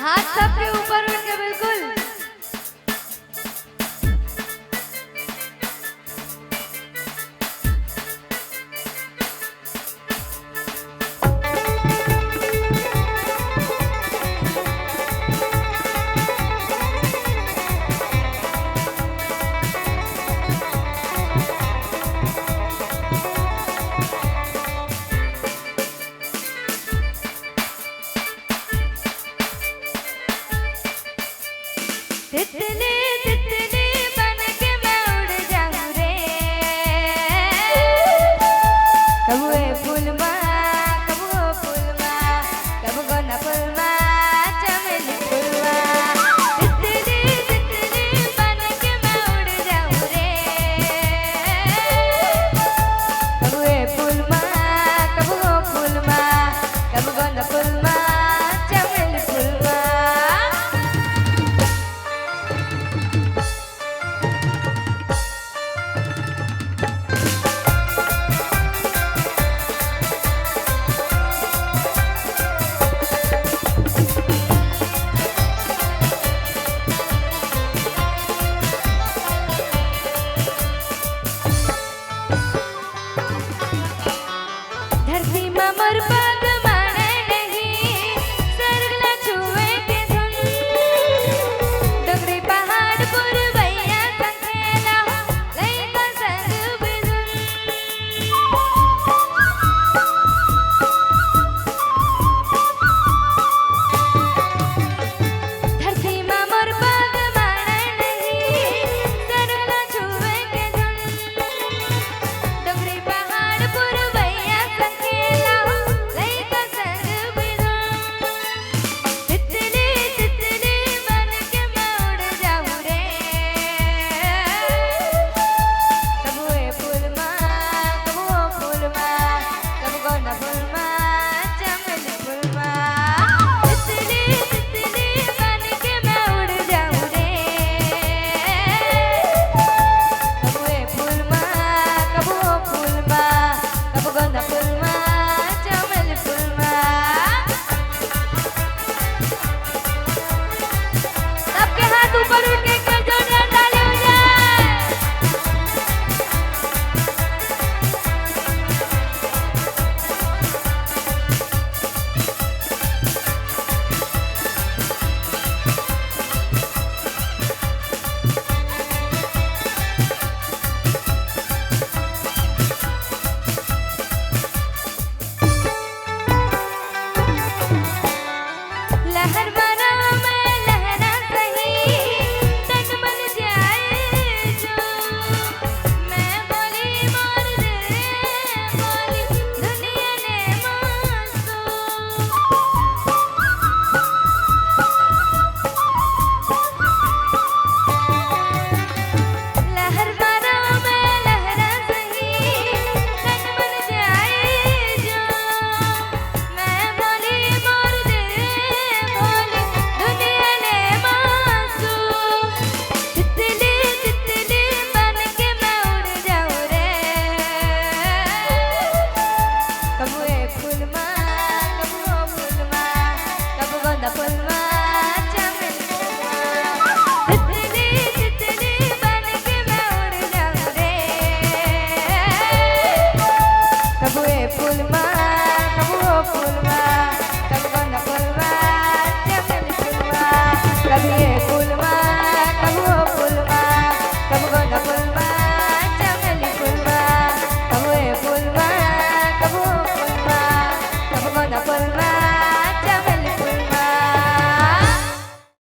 हाथ सबके ऊपर उठ के बिल्कुल। तितली तितली बन के मैं उड़ जाऊं रे, कब वो फूलमा कब वो फूलमा कब वो न फूलमा चमेली फूलमा। तितली तितली बन के मैं उड़ जाऊं रे, कब वो फूलमा कब वो फूलमा कब वो न फूलमा चमेली फूलमा। धरती में मोर पग माने नहीं, स्वर्ग ला छुए के धुन, डोंगरी पहाड़ पुरवैया संखेला लइका संग बिधुन। धरती में मोर पग माने नहीं, स्वर्ग ला छुए के धुन, डोंगरी पहाड़ पुरवैया संखेला लइका संग बिधुन। तितली तितली बन के मैं उड़ जाऊं रे, कब वो फूलमा कब वो फूलमा कब वो न फूलमा चमेली फूलमा। तितली तितली बन के मैं उड़ जाऊं रे, कब वो फूलमा कब वो फूलमा कब वो न फूलमा चमेली फूलमा। सबके हाथ ऊपर उठ के एक बार जोरदार ताली हो जाए। लहर बना मैं लहरा सही, तन बन जाए जो, मैं बोली मोर दे बोली दुनिया ने मांसो। लहर बना मैं लहरा सही, तन बन जाए जो, मैं बोली मोर दे बोली दुनिया ने मांसो। तितली तितली बन के मैं उड़ जाऊं रे, कब वो फूलमा कब वो फूलमा कब वो न फूलमा चमेली फूलमा। तितली तितली बन के मैं उड़ जाऊं रे, कब वो फूलमा कब वो फूलमा कब वो न फूलमा चमेली फूलमा। कभी